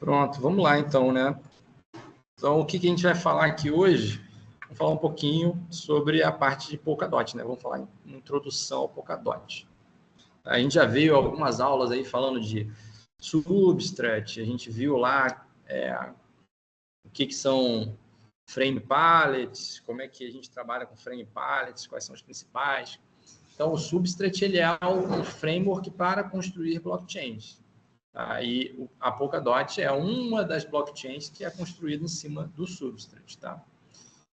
Pronto, vamos lá então, né? Então, o que a gente vai falar aqui hoje? Vamos falar um pouquinho sobre a parte de Polkadot, né? Vamos falar em introdução ao Polkadot. A gente já veio algumas aulas aí falando de Substrat, a gente viu lá o que são frame palettes, como é que a gente trabalha com frame palettes, quais são os principais. Então, o Substrat ele é um framework para construir blockchains. Aí a Polkadot é uma das blockchains que é construída em cima do Substrat, tá?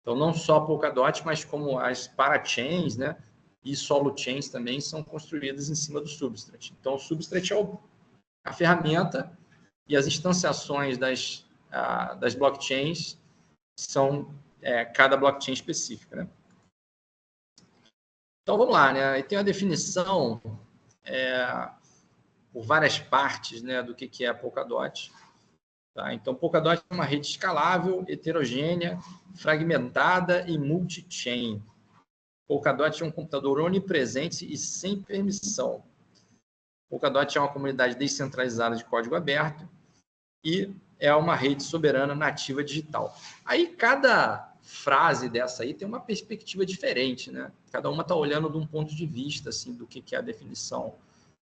Então, não só a Polkadot, mas como as parachains, né, e solo chains também são construídas em cima do Substrat. Então, o Substrat é a ferramenta e as instanciações das blockchains são cada blockchain específica, né? Então, vamos lá, né? E tem a definição por várias partes, né, do que é a Polkadot. Tá? Então, Polkadot é uma rede escalável, heterogênea, fragmentada e multi-chain. Polkadot é um computador onipresente e sem permissão. Polkadot é uma comunidade descentralizada de código aberto e é uma rede soberana nativa digital. Aí, cada frase dessa aí tem uma perspectiva diferente, né? Cada uma está olhando de um ponto de vista, assim, do que é a definição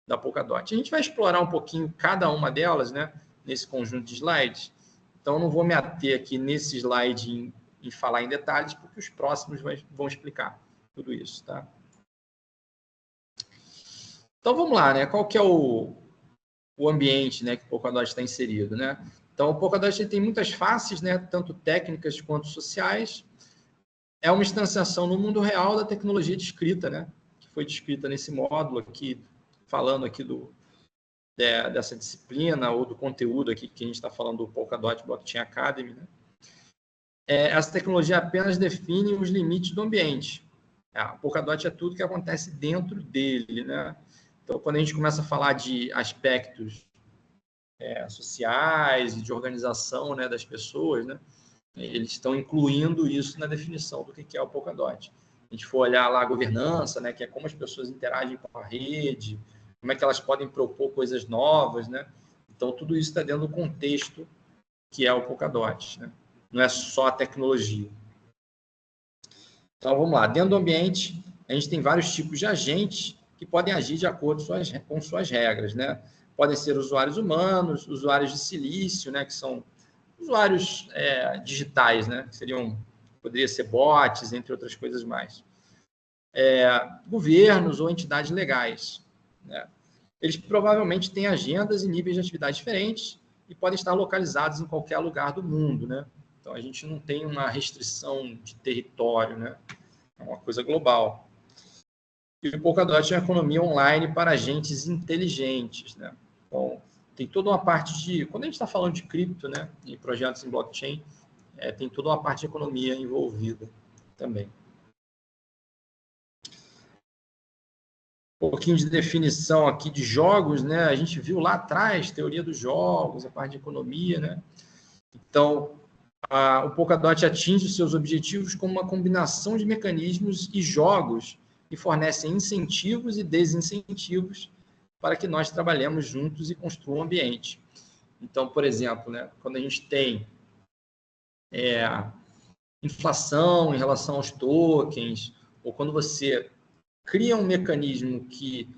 da Polkadot. A gente vai explorar um pouquinho cada uma delas, né, nesse conjunto de slides. Então, não vou me ater aqui nesse slide em falar em detalhes, porque os próximos vão explicar tudo isso, tá? Então, vamos lá, né? Qual que é o ambiente, né, que o Polkadot está inserido, né? Então, o Polkadot tem muitas faces, né, tanto técnicas quanto sociais. É uma instanciação no mundo real da tecnologia descrita, né, que foi descrita nesse módulo aqui, falando aqui dessa disciplina ou do conteúdo aqui que a gente está falando do Polkadot Blockchain Academy, né? Essa tecnologia apenas define os limites do ambiente. O Polkadot é tudo que acontece dentro dele, né? Então, quando a gente começa a falar de aspectos sociais e de organização, né, das pessoas, né, eles estão incluindo isso na definição do que é o Polkadot. A gente for olhar lá a governança, né, que é como as pessoas interagem com a rede, como é que elas podem propor coisas novas, né? Então, tudo isso está dentro do contexto que é o Polkadot, né? Não é só a tecnologia. Então, vamos lá. Dentro do ambiente, a gente tem vários tipos de agentes que podem agir de acordo com suas regras, né? Podem ser usuários humanos, usuários de silício, né, que são usuários digitais, né, que poderia ser bots, entre outras coisas mais. Governos ou entidades legais, né? Eles provavelmente têm agendas e níveis de atividade diferentes e podem estar localizados em qualquer lugar do mundo, né? Então, a gente não tem uma restrição de território, né? É uma coisa global. E o Polkadot é uma economia online para agentes inteligentes, né? Então, tem toda uma parte de... Quando a gente está falando de cripto, né, e projetos em blockchain, tem toda uma parte de economia envolvida também. Um pouquinho de definição aqui de jogos, né? A gente viu lá atrás, teoria dos jogos, a parte de economia, né? Então, o Polkadot atinge os seus objetivos com uma combinação de mecanismos e jogos que fornecem incentivos e desincentivos para que nós trabalhemos juntos e construam um ambiente. Então, por exemplo, né, quando a gente tem inflação em relação aos tokens, ou quando você cria um mecanismo que,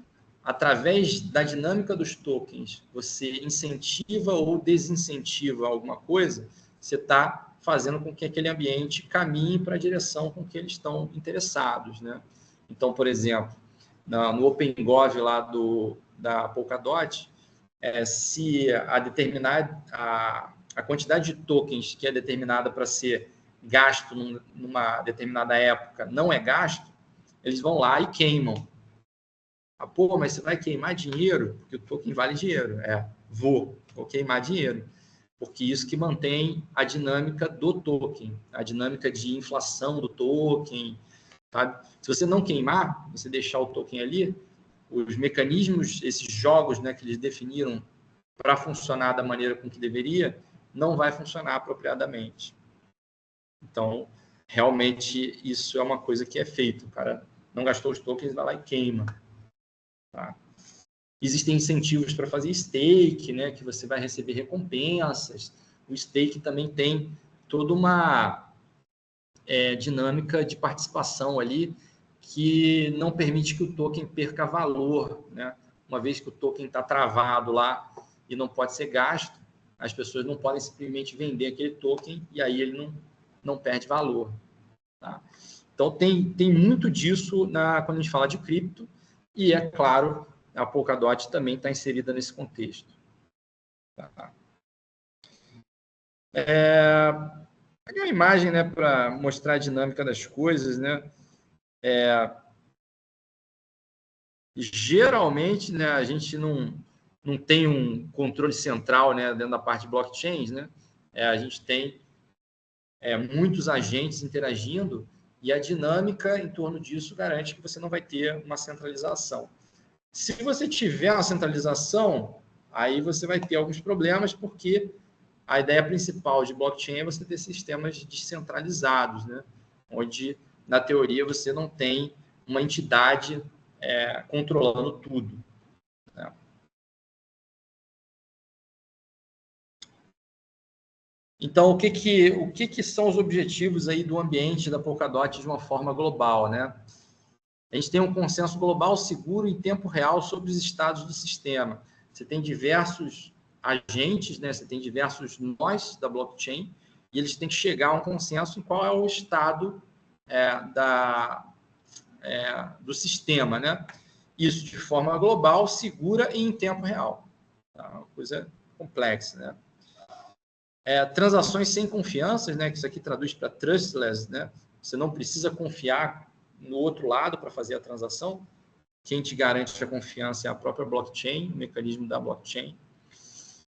através da dinâmica dos tokens, você incentiva ou desincentiva alguma coisa, você está fazendo com que aquele ambiente caminhe para a direção com que eles estão interessados, né? Então, por exemplo, no OpenGov lá da Polkadot, se a quantidade de tokens que é determinada para ser gasto numa determinada época não é gasto, eles vão lá e queimam. Pô, mas você vai queimar dinheiro? Porque o token vale dinheiro. Vou queimar dinheiro. Porque isso que mantém a dinâmica do token, a dinâmica de inflação do token. Sabe? Se você não queimar, você deixar o token ali, os mecanismos, esses jogos, né, que eles definiram para funcionar da maneira com que deveria, não vai funcionar apropriadamente. Então, realmente, isso é uma coisa que é feito. O cara não gastou os tokens, vai lá e queima. Tá? Existem incentivos para fazer stake, né, que você vai receber recompensas. O stake também tem toda uma dinâmica de participação ali que não permite que o token perca valor, né? Uma vez que o token está travado lá e não pode ser gasto, as pessoas não podem simplesmente vender aquele token e aí ele não perde valor. Tá? Então, tem muito disso quando a gente fala de cripto e, é claro, a Polkadot também está inserida nesse contexto. Tá? Aqui é uma imagem, né, para mostrar a dinâmica das coisas, né? Geralmente, né, a gente não tem um controle central, né, dentro da parte de blockchains, né? A gente tem muitos agentes interagindo e a dinâmica em torno disso garante que você não vai ter uma centralização. Se você tiver uma centralização, aí você vai ter alguns problemas, porque a ideia principal de blockchain é você ter sistemas descentralizados, né? Onde, na teoria, você não tem uma entidade controlando tudo. Né? Então, o que são os objetivos aí do ambiente da Polkadot de uma forma global, né? A gente tem um consenso global seguro em tempo real sobre os estados do sistema. Você tem diversos agentes, né? Você tem diversos nós da blockchain, e eles têm que chegar a um consenso em qual é o estado do sistema, né? Isso de forma global, segura e em tempo real. Tá? Uma coisa complexa, né? Transações sem confianças, né? Que isso aqui traduz para trustless, né? Você não precisa confiar no outro lado para fazer a transação. Quem te garante a confiança é a própria blockchain, o mecanismo da blockchain.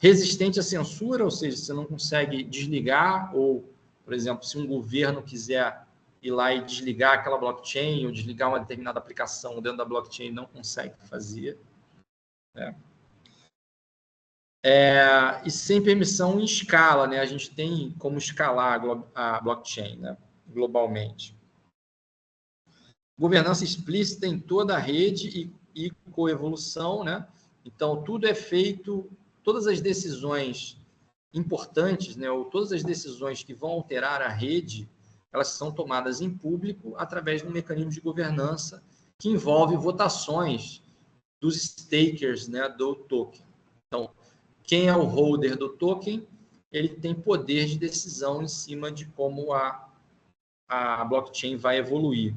Resistente à censura, ou seja, você não consegue desligar, ou, por exemplo, se um governo quiser ir lá e desligar aquela blockchain, ou desligar uma determinada aplicação dentro da blockchain, não consegue fazer. Né? E sem permissão em escala, né? A gente tem como escalar a blockchain, né? Globalmente. Governança explícita em toda a rede e coevolução, né? Então, tudo é feito, todas as decisões importantes, né? Ou todas as decisões que vão alterar a rede, elas são tomadas em público através de um mecanismo de governança que envolve votações dos stakers, né, do token. Então, quem é o holder do token, ele tem poder de decisão em cima de como a blockchain vai evoluir.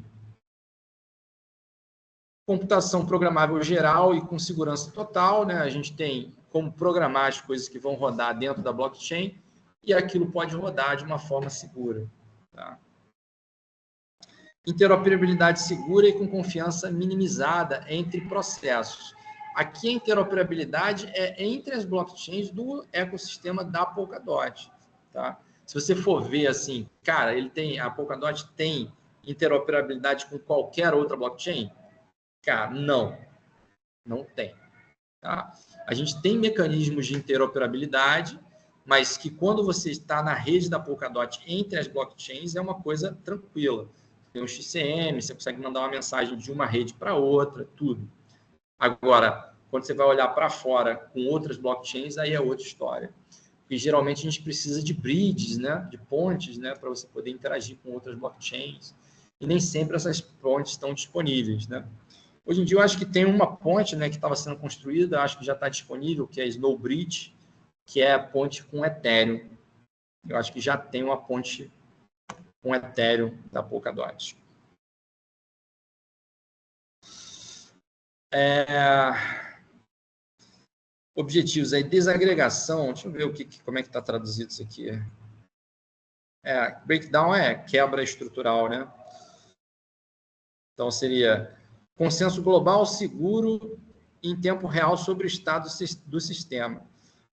Computação programável geral e com segurança total, né? A gente tem como programar as coisas que vão rodar dentro da blockchain e aquilo pode rodar de uma forma segura. Tá? Interoperabilidade segura e com confiança minimizada entre processos. Aqui a interoperabilidade é entre as blockchains do ecossistema da Polkadot. Tá? Se você for ver assim, cara, a Polkadot tem interoperabilidade com qualquer outra blockchain? Cara, não tem. Tá? A gente tem mecanismos de interoperabilidade, mas que quando você está na rede da Polkadot entre as blockchains é uma coisa tranquila. Tem um XCM, você consegue mandar uma mensagem de uma rede para outra, tudo. Agora, quando você vai olhar para fora com outras blockchains, aí é outra história. Porque geralmente a gente precisa de bridges, né? De pontes, né? Para você poder interagir com outras blockchains. E nem sempre essas pontes estão disponíveis, né? Hoje em dia, eu acho que tem uma ponte, né, que estava sendo construída, acho que já está disponível, que é a Snowbridge, que é a ponte com Ethereum. Eu acho que já tem uma ponte com Ethereum da Polkadot. Objetivos aí, desagregação. Deixa eu ver como é que está traduzido isso aqui. Breakdown é quebra estrutural, né? Então, seria consenso global seguro em tempo real sobre o estado do sistema.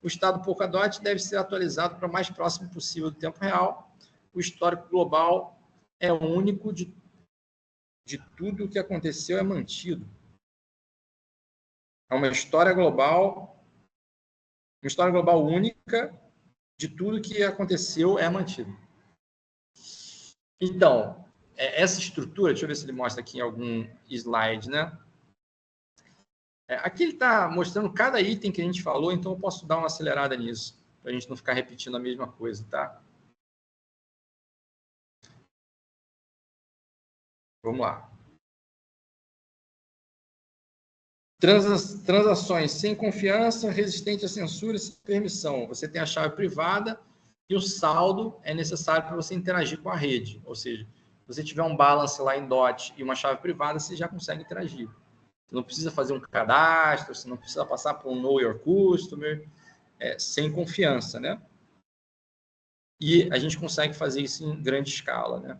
O estado Polkadot deve ser atualizado para o mais próximo possível do tempo real. O histórico global é único de tudo o que aconteceu é mantido. É uma história global única de tudo que aconteceu é mantido. Então, essa estrutura, deixa eu ver se ele mostra aqui em algum slide, né? Aqui ele está mostrando cada item que a gente falou, então eu posso dar uma acelerada nisso, para a gente não ficar repetindo a mesma coisa, tá? Vamos lá. Transações sem confiança, resistente à censura e sem permissão. Você tem a chave privada e o saldo é necessário para você interagir com a rede. Ou seja, se você tiver um balance lá em DOT e uma chave privada, você já consegue interagir. Você não precisa fazer um cadastro, você não precisa passar por um Know Your Customer, sem confiança, né? E a gente consegue fazer isso em grande escala, né?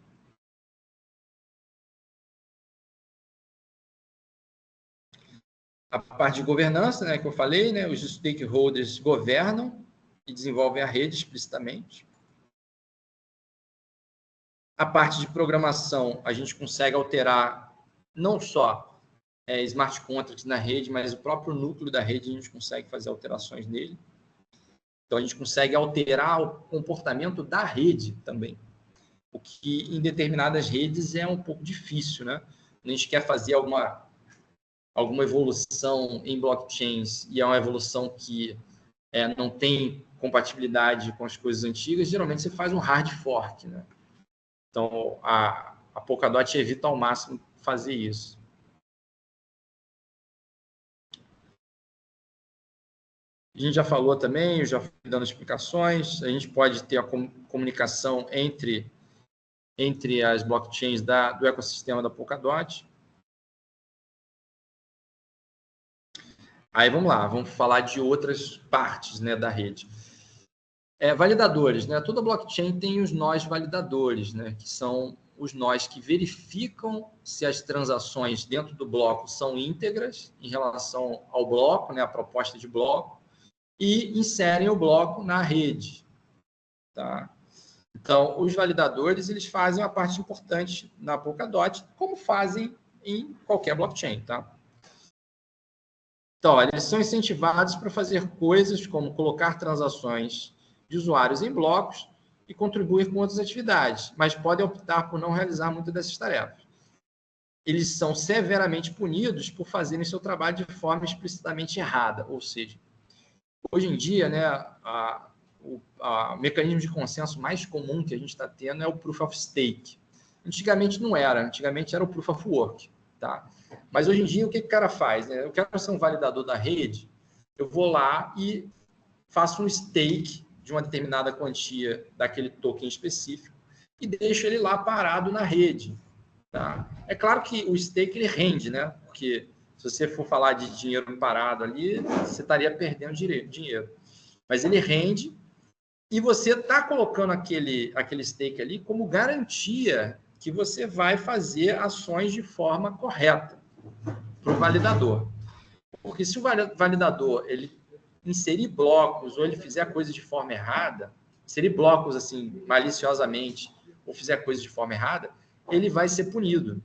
A parte de governança, né, que eu falei, né, os stakeholders governam e desenvolvem a rede explicitamente. A parte de programação, a gente consegue alterar não só smart contracts na rede, mas o próprio núcleo da rede, a gente consegue fazer alterações nele. Então, a gente consegue alterar o comportamento da rede também, o que em determinadas redes é um pouco difícil, né? A gente quer fazer alguma evolução em blockchains e é uma evolução que não tem compatibilidade com as coisas antigas, geralmente você faz um hard fork, né? Então, a Polkadot evita ao máximo fazer isso. A gente já falou também, eu já fui dando explicações, a gente pode ter a comunicação entre as blockchains do ecossistema da Polkadot. Aí vamos lá, vamos falar de outras partes, né, da rede. Validadores, né? Toda blockchain tem os nós validadores, né, que são os nós que verificam se as transações dentro do bloco são íntegras em relação ao bloco, né, a proposta de bloco, e inserem o bloco na rede. Tá? Então, os validadores eles fazem uma parte importante na Polkadot, como fazem em qualquer blockchain. Tá? Então, eles são incentivados para fazer coisas como colocar transações de usuários em blocos e contribuir com outras atividades, mas podem optar por não realizar muitas dessas tarefas. Eles são severamente punidos por fazerem seu trabalho de forma explicitamente errada, ou seja, hoje em dia, né, o mecanismo de consenso mais comum que a gente está tendo é o Proof of Stake. Antigamente não era, antigamente era o Proof of Work. Tá? Mas hoje em dia, o que o cara faz? Né? Eu quero ser um validador da rede, eu vou lá e faço um stake de uma determinada quantia daquele token específico e deixo ele lá parado na rede. Tá? É claro que o stake ele rende, né? Porque se você for falar de dinheiro parado ali, você estaria perdendo dinheiro. Mas ele rende e você está colocando aquele stake ali como garantia que você vai fazer ações de forma correta para o validador. Porque se o validador ele inserir blocos ou ele fizer a coisa de forma errada, inserir blocos assim maliciosamente ou fizer a coisa de forma errada, ele vai ser punido.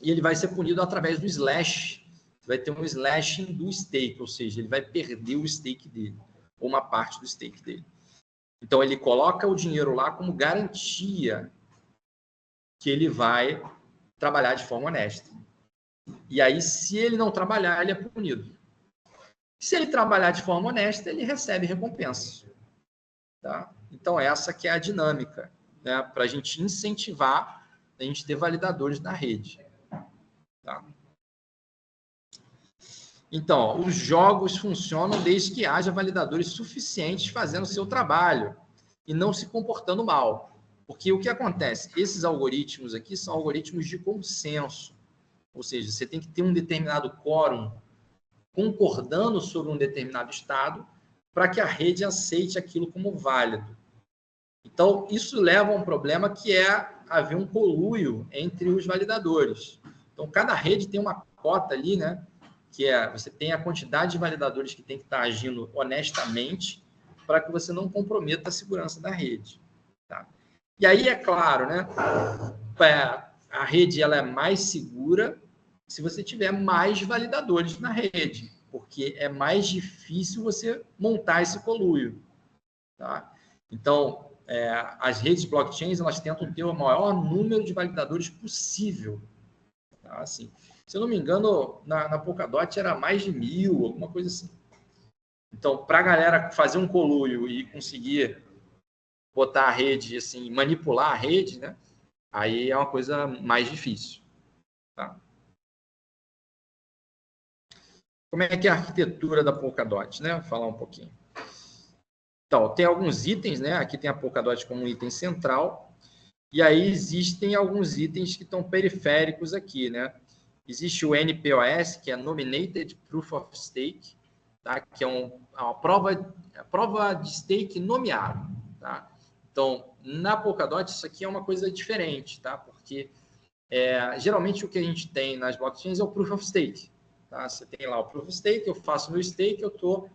E ele vai ser punido através do slash. Vai ter um slashing do stake, ou seja, ele vai perder o stake dele, ou uma parte do stake dele. Então, ele coloca o dinheiro lá como garantia que ele vai trabalhar de forma honesta. E aí, se ele não trabalhar, ele é punido. Se ele trabalhar de forma honesta, ele recebe recompensa. Tá? Então, essa que é a dinâmica, né? Para a gente incentivar a gente ter validadores na rede. Tá? Então, os jogos funcionam desde que haja validadores suficientes fazendo o seu trabalho e não se comportando mal. Porque o que acontece? Esses algoritmos aqui são algoritmos de consenso. Ou seja, você tem que ter um determinado quórum concordando sobre um determinado estado para que a rede aceite aquilo como válido. Então, isso leva a um problema que é haver um conluio entre os validadores. Então, cada rede tem uma cota ali, né? Que você tem a quantidade de validadores que tem que estar agindo honestamente para que você não comprometa a segurança da rede. Tá? E aí, é claro, né? A rede ela é mais segura se você tiver mais validadores na rede, porque é mais difícil você montar esse conluio. Tá? Então, as redes blockchains elas tentam ter o maior número de validadores possível. Tá? Assim, Se eu não me engano, na Polkadot era mais de 1.000, alguma coisa assim. Então, para a galera fazer um conluio e conseguir botar a rede, assim, manipular a rede, né? Aí é uma coisa mais difícil. Tá? Como é que é a arquitetura da Polkadot, né? Vou falar um pouquinho. Então, tem alguns itens, né? Aqui tem a Polkadot como um item central. E aí existem alguns itens que estão periféricos aqui, né? Existe o NPOS, que é Nominated Proof of Stake, tá? Que é uma prova de stake nomeado, tá? Então, na Polkadot, isso aqui é uma coisa diferente, tá? Porque geralmente o que a gente tem nas blockchains é o Proof of Stake. Tá? Você tem lá o Proof of Stake, eu faço meu stake, eu estou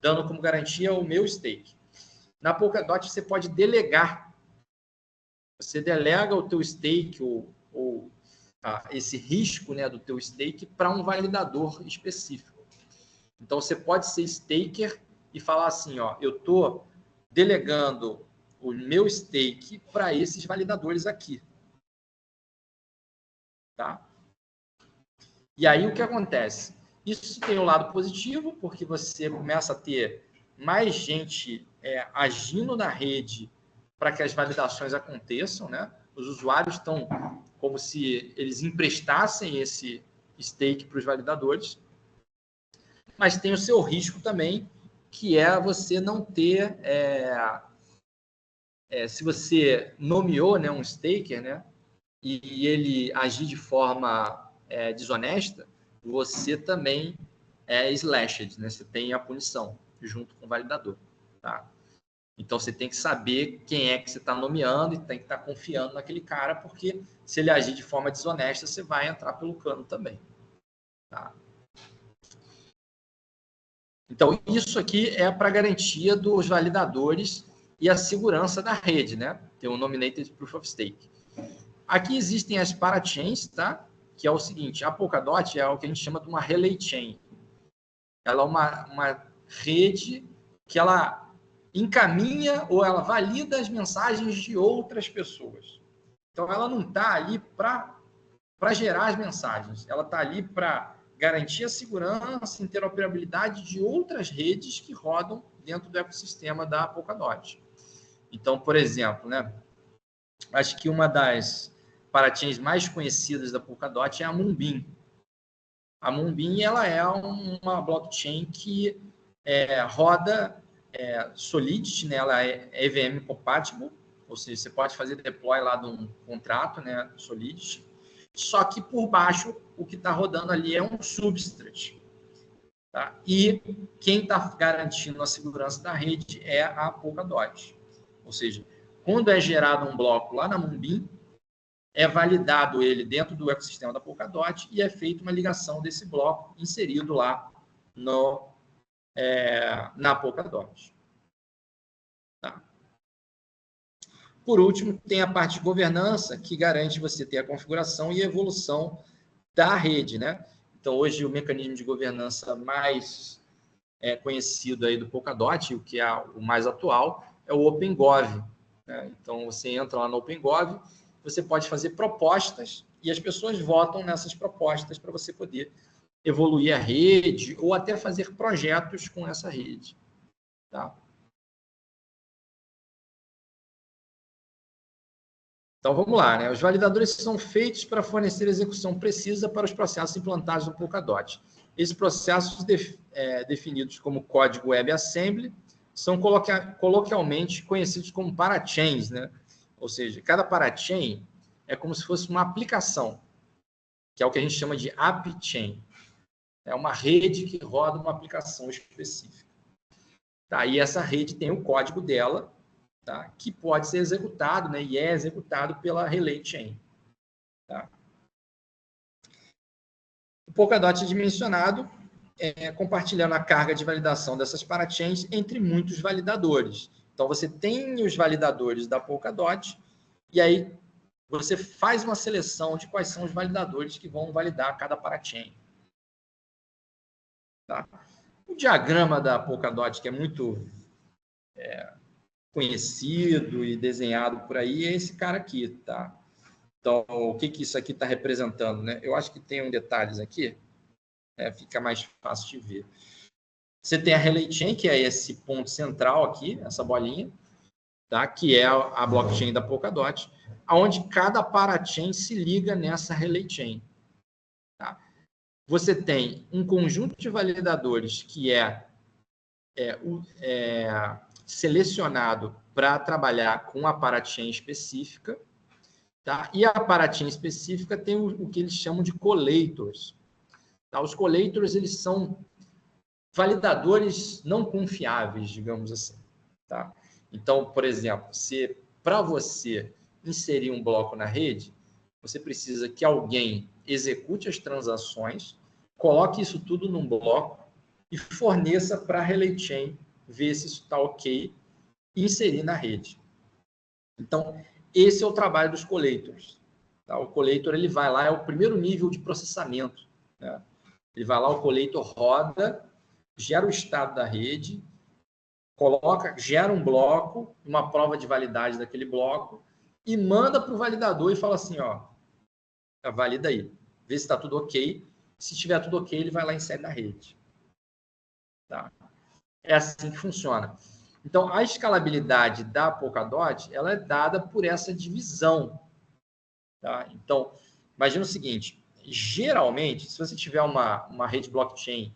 dando como garantia o meu stake. Na Polkadot, você pode delegar. Você delega o teu stake ou esse risco, né, do teu stake para um validador específico. Então, você pode ser staker e falar assim, ó, eu estou delegando o meu stake para esses validadores aqui. Tá? E aí, o que acontece? Isso tem um lado positivo, porque você começa a ter mais gente agindo na rede para que as validações aconteçam, né? Os usuários estão como se eles emprestassem esse stake para os validadores, mas tem o seu risco também, que é você não ter... se você nomeou, né, um staker, né, e ele agir de forma desonesta, você também é slashed, né? Você tem a punição junto com o validador. Tá? Então, você tem que saber quem é que você está nomeando e tem que estar confiando naquele cara, porque se ele agir de forma desonesta, você vai entrar pelo cano também. Tá? Então, isso aqui é para garantia dos validadores e a segurança da rede, né? Tem o Nominated Proof of Stake. Aqui existem as parachains, tá? Que é o seguinte, a Polkadot é o que a gente chama de uma relay chain. Ela é uma rede que ela encaminha ou ela valida as mensagens de outras pessoas. Então, ela não está ali para gerar as mensagens. Ela está ali para garantir a segurança e interoperabilidade de outras redes que rodam dentro do ecossistema da Polkadot. Então, por exemplo, né? Acho que uma das parachains mais conhecidas da Polkadot é a Moonbeam. A Moonbeam ela é uma blockchain que roda Solidity, né? Ela é EVM compatible, ou seja, você pode fazer deploy lá de um contrato, né? Solidity. Só que por baixo o que está rodando ali é um substrate. Tá? E quem está garantindo a segurança da rede é a Polkadot. Ou seja, quando é gerado um bloco lá na Moonbeam, é validado ele dentro do ecossistema da Polkadot e é feita uma ligação desse bloco inserido lá na Polkadot. Tá? Por último, tem a parte de governança, que garante você ter a configuração e evolução da rede. Né? Então, hoje, o mecanismo de governança mais conhecido aí do Polkadot, o que é o mais atual, é o OpenGov. Né? Então, você entra lá no OpenGov, você pode fazer propostas e as pessoas votam nessas propostas para você poder evoluir a rede ou até fazer projetos com essa rede. Tá? Então, vamos lá. Né? Os validadores são feitos para fornecer a execução precisa para os processos implantados no Polkadot. Esses processos definidos como código WebAssembly são coloquialmente conhecidos como parachains, né? Ou seja, cada parachain é como se fosse uma aplicação, que é o que a gente chama de app chain. É uma rede que roda uma aplicação específica. Tá? E essa rede tem o código dela, tá? Que pode ser executado, né? E é executado pela relay chain. Tá? O Polkadot dimensionado compartilhando a carga de validação dessas parachains entre muitos validadores. Então, você tem os validadores da Polkadot e aí você faz uma seleção de quais são os validadores que vão validar cada parachain. Tá? O diagrama da Polkadot, que é muito conhecido e desenhado por aí, é esse cara aqui. Tá? Então, o que isso aqui está representando, né? Eu acho que tem um detalhes aqui, fica mais fácil de ver. Você tem a Relay Chain, que é esse ponto central aqui, essa bolinha, tá? Que é a blockchain da Polkadot, onde cada parachain se liga nessa Relay Chain. Tá? Você tem um conjunto de validadores que é selecionado para trabalhar com a parachain específica, tá? E a parachain específica tem o que eles chamam de collators. Tá? Os collators, eles são validadores não confiáveis, digamos assim. Tá? Então, por exemplo, se para você inserir um bloco na rede, você precisa que alguém execute as transações, coloque isso tudo num bloco e forneça para a Relay Chain ver se isso está ok e inserir na rede. Então, esse é o trabalho dos collators. Tá? O collator, ele vai lá, é o primeiro nível de processamento. Né? Ele vai lá, o collator roda, gera o estado da rede, gera um bloco, uma prova de validade daquele bloco e manda para o validador e fala assim, ó, valida aí, vê se está tudo ok. Se estiver tudo ok, ele vai lá e insere na rede. Tá? É assim que funciona. Então, a escalabilidade da Polkadot, ela é dada por essa divisão. Tá? Então, imagina o seguinte, geralmente, se você tiver uma rede blockchain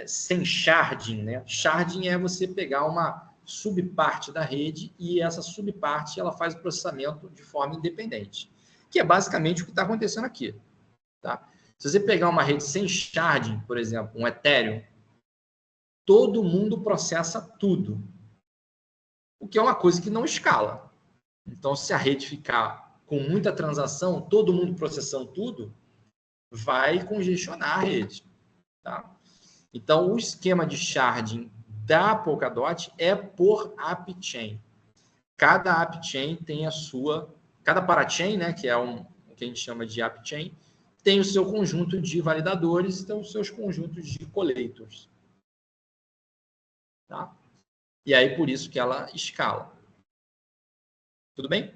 sem sharding, né? Sharding é você pegar uma subparte da rede e essa subparte ela faz o processamento de forma independente, que é basicamente o que está acontecendo aqui. Tá? Se você pegar uma rede sem sharding, por exemplo, um Ethereum, todo mundo processa tudo, o que é uma coisa que não escala. Então, se a rede ficar com muita transação, todo mundo processando tudo, vai congestionar a rede. Tá? Então, o esquema de sharding da Polkadot é por AppChain. Cada AppChain tem a sua... Cada parachain, né, que é o que a gente chama de AppChain, tem o seu conjunto de validadores e tem os seus conjuntos de collators. Tá? E aí, por isso que ela escala. Tudo bem?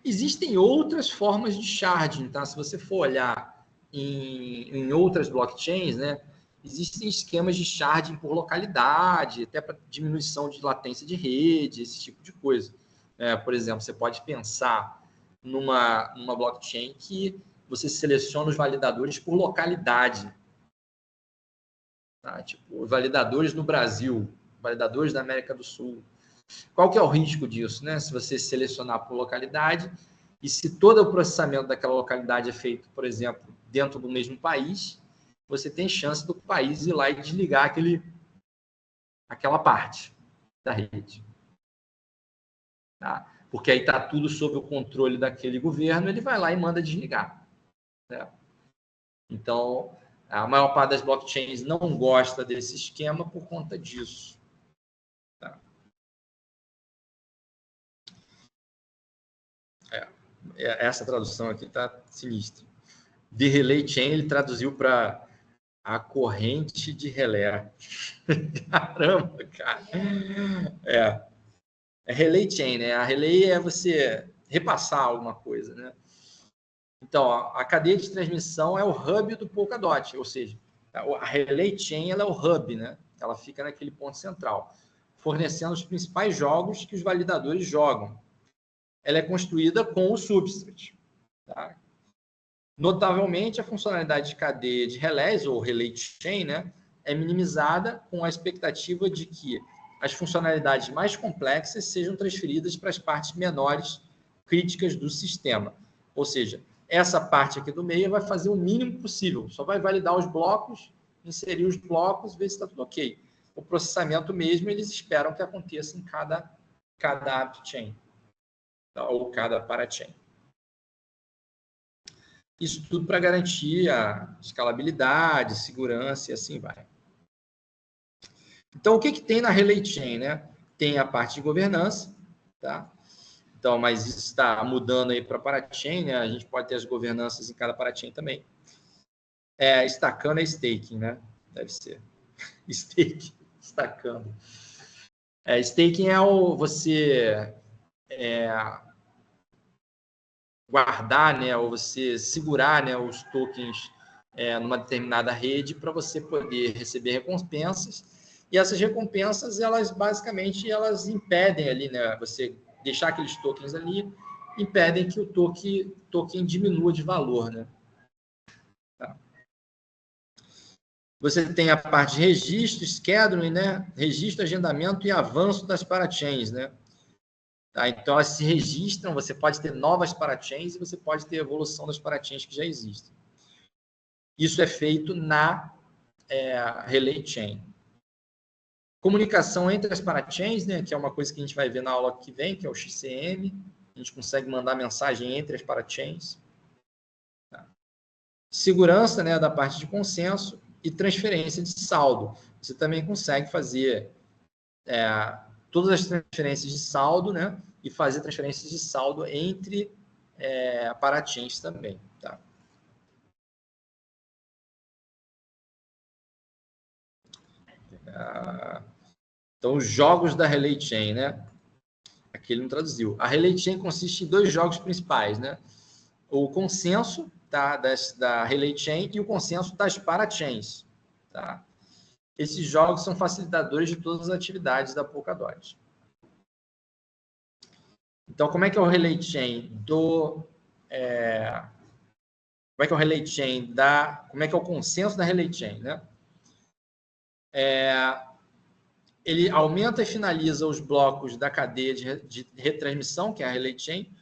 Existem outras formas de sharding, tá? Se você for olhar em outras blockchains, né? Existem esquemas de sharding por localidade, até para diminuição de latência de rede, esse tipo de coisa. Por exemplo, você pode pensar numa blockchain que você seleciona os validadores por localidade. Tá? Tipo, validadores no Brasil, validadores da América do Sul. Qual que é o risco disso? Né? Se você selecionar por localidade e se todo o processamento daquela localidade é feito, por exemplo, dentro do mesmo país, você tem chance do país ir lá e desligar aquela parte da rede. Tá? Porque aí está tudo sob o controle daquele governo, ele vai lá e manda desligar. Né? Então, a maior parte das blockchains não gosta desse esquema por conta disso. Tá? Essa tradução aqui está sinistra. De Relay Chain, ele traduziu para a corrente de relé. Caramba, cara. É Relay Chain, né? A Relay é você repassar alguma coisa, né? Então, a cadeia de transmissão é o hub do Polkadot, ou seja, a Relay Chain ela é o hub, né? Ela fica naquele ponto central, fornecendo os principais jogos que os validadores jogam. Ela é construída com o substrate. Tá? Notavelmente, a funcionalidade de cadeia de relés, ou Relay Chain, né, é minimizada com a expectativa de que as funcionalidades mais complexas sejam transferidas para as partes menores críticas do sistema. Ou seja, essa parte aqui do meio vai fazer o mínimo possível, só vai validar os blocos, inserir os blocos, ver se está tudo ok. O processamento mesmo, eles esperam que aconteça em cada AppChain, ou cada parachain. Isso tudo para garantir a escalabilidade, segurança e assim vai. Então, o que tem na Relay Chain? Né? Tem a parte de governança, tá? Então, mas isso está mudando aí para parachain, né? A gente pode ter as governanças em cada parachain também. Estacando é staking, né? Deve ser. Staking, estacando. Staking é você guardar, né, ou você segurar, né, os tokens numa determinada rede para você poder receber recompensas. E essas recompensas, elas basicamente elas impedem ali, né, você deixar aqueles tokens ali, impedem que o token diminua de valor, né? Tá. Você tem a parte de registro, scheduling, né? Registro, agendamento e avanço das parachains, né? Tá? Então, elas se registram, você pode ter novas parachains e você pode ter evolução das parachains que já existem. Isso é feito na Relay Chain. Comunicação entre as parachains, né? Que é uma coisa que a gente vai ver na aula que vem, que é o XCM. A gente consegue mandar mensagem entre as parachains. Tá? Segurança, né, da parte de consenso e transferência de saldo. Você também consegue fazer todas as transferências de saldo, né, e fazer transferências de saldo entre parachains também. Tá? Então, os jogos da Relay Chain, né? Aqui ele não traduziu. A Relay Chain consiste em 2 jogos principais, né? O consenso da Relay Chain e o consenso das parachains. Tá? Esses jogos são facilitadores de todas as atividades da Polkadot. Então, como é que é o Relay Chain como é que é o Relay Chain como é que é o consenso da Relay Chain, né? Ele aumenta e finaliza os blocos da cadeia de retransmissão, que é a Relay Chain,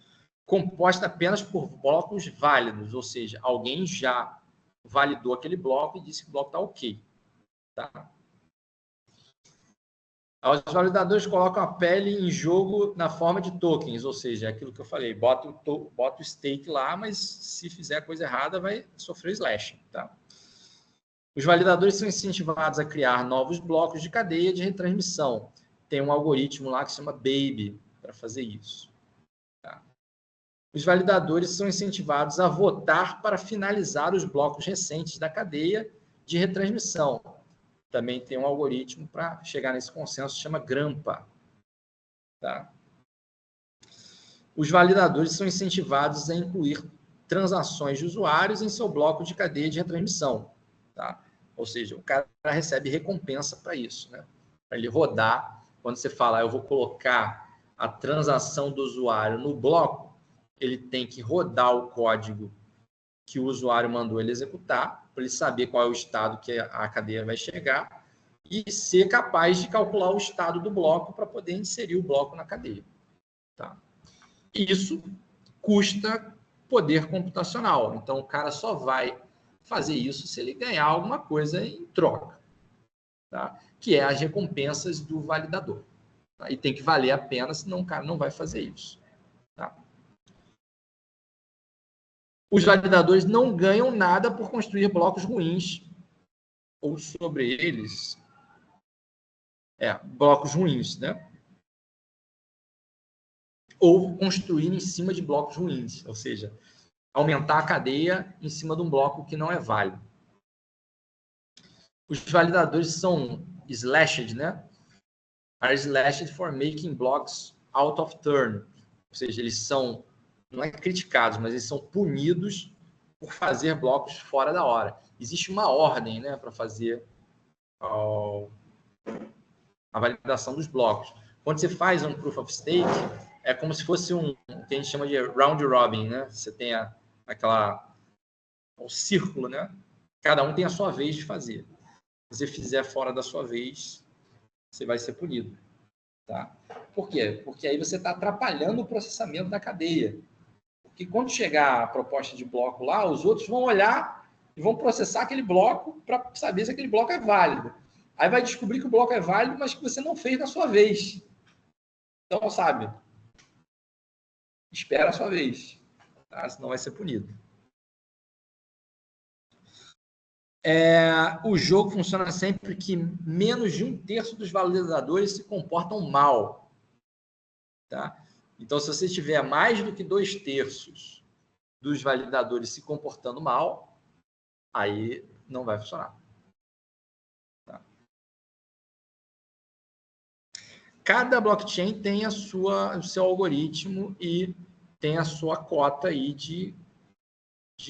composta apenas por blocos válidos, ou seja, alguém já validou aquele bloco e disse que o bloco está ok. Tá? Os validadores colocam a pele em jogo na forma de tokens, ou seja, aquilo que eu falei, bota o stake lá, mas se fizer a coisa errada, vai sofrer slashing. Tá? Os validadores são incentivados a criar novos blocos de cadeia de retransmissão. Tem um algoritmo lá que se chama Baby para fazer isso. Tá? Os validadores são incentivados a votar para finalizar os blocos recentes da cadeia de retransmissão. Também tem um algoritmo para chegar nesse consenso, chama Grampa. Tá? Os validadores são incentivados a incluir transações de usuários em seu bloco de cadeia de retransmissão. Tá? Ou seja, o cara recebe recompensa para isso, né? Para ele rodar. Quando você fala, eu vou colocar a transação do usuário no bloco, ele tem que rodar o código que o usuário mandou ele executar, para ele saber qual é o estado que a cadeia vai chegar e ser capaz de calcular o estado do bloco para poder inserir o bloco na cadeia. Tá? Isso custa poder computacional. Então, o cara só vai fazer isso se ele ganhar alguma coisa em troca, tá? Que é as recompensas do validador. Tá? E tem que valer a pena, senão o cara não vai fazer isso. Tá? Os validadores não ganham nada por construir blocos ruins ou sobre eles. Blocos ruins, né? Ou construir em cima de blocos ruins, ou seja, aumentar a cadeia em cima de um bloco que não é válido. Os validadores são slashed, né? Are slashed for making blocks out of turn. Ou seja, eles são, não é criticados, mas eles são punidos por fazer blocos fora da hora. Existe uma ordem, né, para fazer a validação dos blocos. Quando você faz um proof of stake, é como se fosse o que a gente chama de round robin, né? Você tem o círculo, né? Cada um tem a sua vez de fazer. Se você fizer fora da sua vez, você vai ser punido. Tá? Por quê? Porque aí você está atrapalhando o processamento da cadeia. Porque quando chegar a proposta de bloco lá, os outros vão olhar e vão processar aquele bloco para saber se aquele bloco é válido. Aí vai descobrir que o bloco é válido, mas que você não fez na sua vez. Então, sabe, espera a sua vez, tá? Senão vai ser punido. O jogo funciona sempre que menos de 1/3 dos validadores se comportam mal. Tá? Então, se você tiver mais do que 2/3 dos validadores se comportando mal, aí não vai funcionar. Tá? Cada blockchain tem o seu algoritmo e tem a sua cota aí de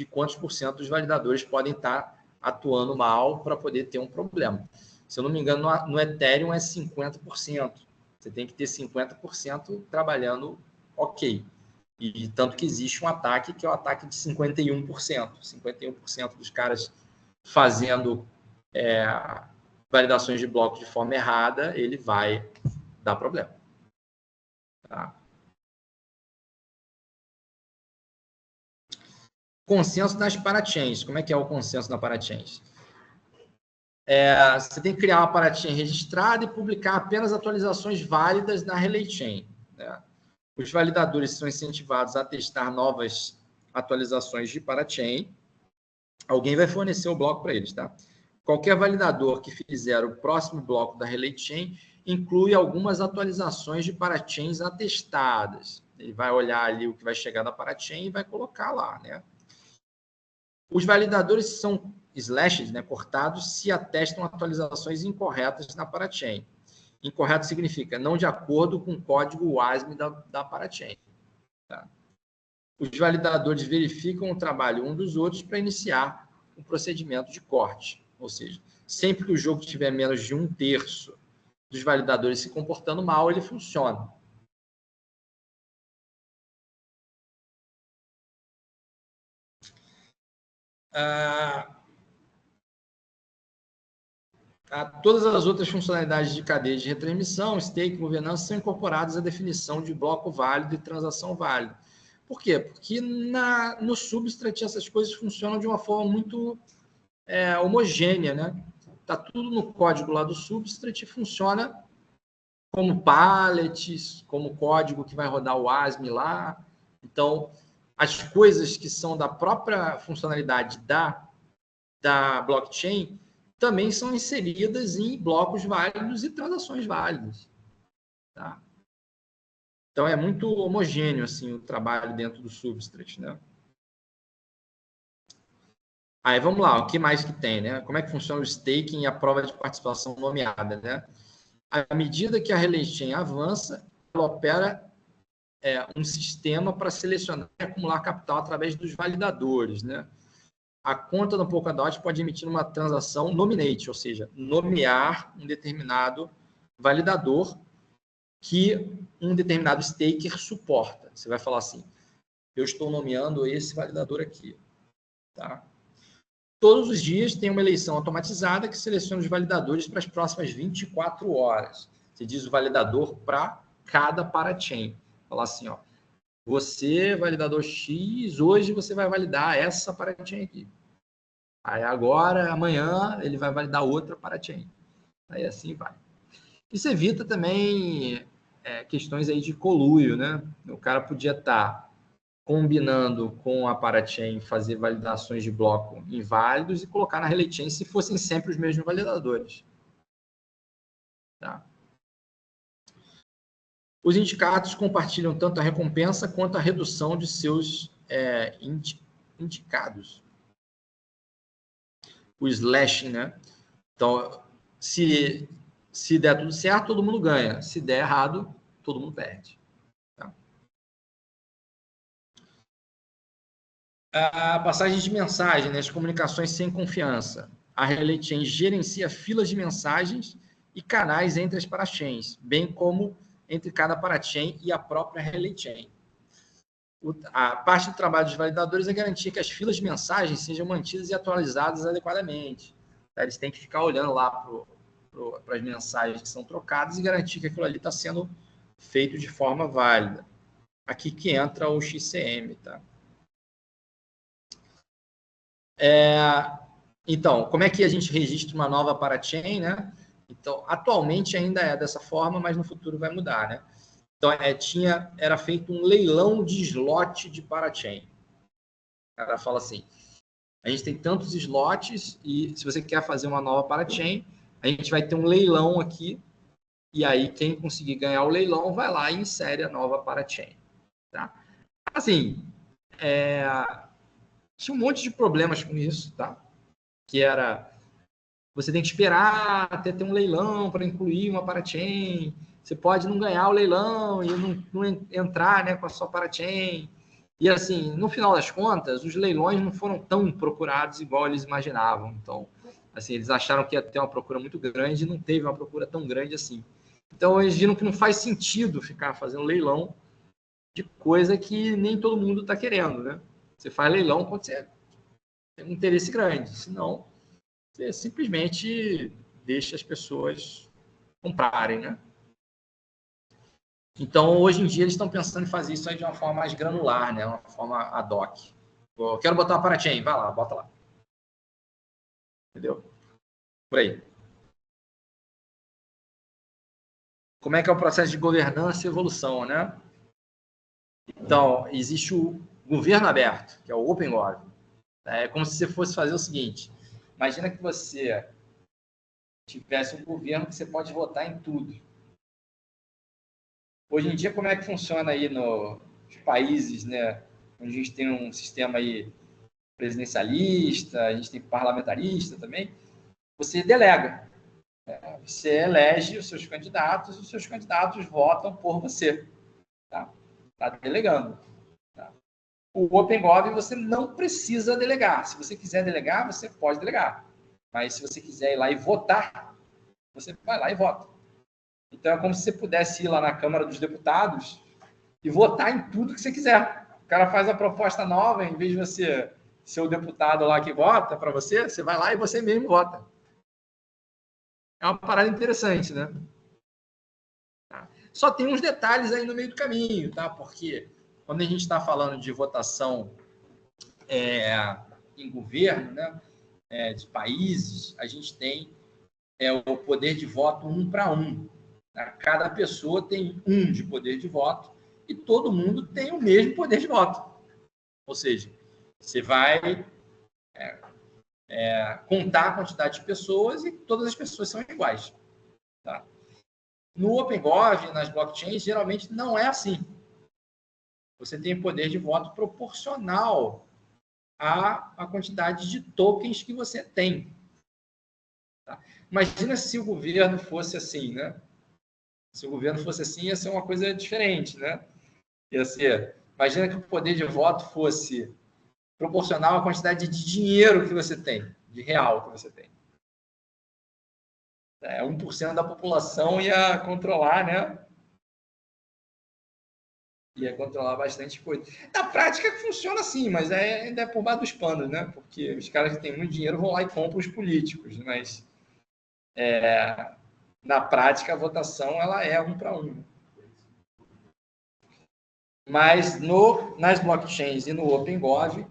quantos por cento dos validadores podem estar atuando mal para poder ter um problema. Se eu não me engano, no Ethereum é 50%. Você tem que ter 50% trabalhando ok. E tanto que existe um ataque, que é o ataque de 51%. 51% dos caras fazendo validações de blocos de forma errada, ele vai dar problema. Tá? Consenso das parachains. Como é que é o consenso da parachains? Você tem que criar uma parachain registrada e publicar apenas atualizações válidas na Relay Chain. Né? Os validadores são incentivados a testar novas atualizações de parachain. Alguém vai fornecer o bloco para eles, tá? Qualquer validador que fizer o próximo bloco da Relay Chain inclui algumas atualizações de parachains atestadas. Ele vai olhar ali o que vai chegar da parachain e vai colocar lá, né? Os validadores são slashes, né, cortados, se atestam atualizações incorretas na parachain. Incorreto significa não de acordo com o código WASM da parachain. Tá? Os validadores verificam o trabalho um dos outros para iniciar o procedimento de corte. Ou seja, sempre que o jogo tiver menos de 1/3 dos validadores se comportando mal, ele funciona. Todas as outras funcionalidades de cadeia de retransmissão, stake, governança, são incorporadas à definição de bloco válido e transação válida. Por quê? Porque no Substrate essas coisas funcionam de uma forma muito homogênea, né? Está tudo no código lá do Substrate e funciona como pallets, como código que vai rodar o ASM lá. Então, as coisas que são da própria funcionalidade da blockchain também são inseridas em blocos válidos e transações válidas. Tá? Então, é muito homogêneo assim, o trabalho dentro do Substrate. Né? Aí, vamos lá, o que mais que tem? Né? Como é que funciona o staking e a prova de participação nomeada? Né? À medida que a Relay Chain avança, ela opera um sistema para selecionar e acumular capital através dos validadores. Né? A conta do Polkadot pode emitir uma transação nominate, ou seja, nomear um determinado validador que um determinado staker suporta. Você vai falar assim, eu estou nomeando esse validador aqui. Tá? Todos os dias tem uma eleição automatizada que seleciona os validadores para as próximas 24 horas. Você diz o validador para cada parachain. Falar assim, ó, você, validador X, hoje você vai validar essa parachain aqui. Aí agora, amanhã, ele vai validar outra parachain. Aí assim vai. Isso evita também questões aí de conluio, né? O cara podia estar combinando com a parachain fazer validações de bloco inválidos e colocar na Relay Chain se fossem sempre os mesmos validadores. Tá? Os indicados compartilham tanto a recompensa quanto a redução de seus indicados. O slashing, né? Então, se der tudo certo, todo mundo ganha. Se der errado, todo mundo perde. Tá? A passagem de mensagem, né? As comunicações sem confiança. A Relay Chain gerencia filas de mensagens e canais entre as parachains, bem como entre cada parachain e a própria Relay Chain. A parte do trabalho dos validadores é garantir que as filas de mensagens sejam mantidas e atualizadas adequadamente. Eles têm que ficar olhando lá para as mensagens que são trocadas e garantir que aquilo ali está sendo feito de forma válida. Aqui que entra o XCM. Tá? Então, como é que a gente registra uma nova parachain? Né? Então, atualmente ainda é dessa forma, mas no futuro vai mudar. Né? Então, era feito um leilão de slot de parachain. O cara fala assim, a gente tem tantos slots e se você quer fazer uma nova parachain, a gente vai ter um leilão aqui e aí quem conseguir ganhar o leilão vai lá e insere a nova parachain. Tá? Assim, tinha um monte de problemas com isso, tá? Que era, você tem que esperar até ter um leilão para incluir uma parachain, você pode não ganhar o leilão e não entrar, né, com a sua parachain. E, assim, no final das contas, os leilões não foram tão procurados igual eles imaginavam. Então, assim, eles acharam que ia ter uma procura muito grande e não teve uma procura tão grande assim. Então, eles viram que não faz sentido ficar fazendo leilão de coisa que nem todo mundo está querendo, né? Você faz leilão quando você tem um interesse grande. Senão, você simplesmente deixa as pessoas comprarem, né? Então, hoje em dia, eles estão pensando em fazer isso aí de uma forma mais granular, né? Uma forma ad hoc. Eu quero botar uma parachain, vai lá, bota lá. Entendeu? Por aí. Como é que é o processo de governança e evolução, né? Então, existe o governo aberto, que é o Open Gov. É como se você fosse fazer o seguinte: imagina que você tivesse um governo que você pode votar em tudo. Hoje em dia, como é que funciona aí nos países, né? Onde a gente tem um sistema aí presidencialista, a gente tem parlamentarista também. Você delega. Você elege os seus candidatos votam por você. Tá delegando. Tá? O OpenGov você não precisa delegar. Se você quiser delegar, você pode delegar. Mas se você quiser ir lá e votar, você vai lá e vota. Então é como se você pudesse ir lá na Câmara dos Deputados e votar em tudo que você quiser. O cara faz a proposta nova, em vez de você ser o deputado lá que vota para você, você vai lá e você mesmo vota. É uma parada interessante, né? Tá? Só tem uns detalhes aí no meio do caminho, tá? Porque quando a gente está falando de votação em governo, né, de países, a gente tem o poder de voto 1 para 1. Tá? Cada pessoa tem 1 de poder de voto e todo mundo tem o mesmo poder de voto. Ou seja, você vai contar a quantidade de pessoas e todas as pessoas são iguais. Tá? No OpenGov, nas blockchains, geralmente não é assim. Você tem poder de voto proporcional à quantidade de tokens que você tem. Tá? Imagina se o governo fosse assim, né? Se o governo fosse assim, ia ser uma coisa diferente, né? Ia ser, imagina que o poder de voto fosse proporcional à quantidade de dinheiro que você tem, de real que você tem. 1% da população ia controlar, né? Ia controlar bastante coisa. Na prática funciona assim, mas ainda é por baixo dos panos, né? Porque os caras que têm muito dinheiro vão lá e compram os políticos, mas na prática a votação ela é 1 para 1. Mas nas blockchains e no OpenGov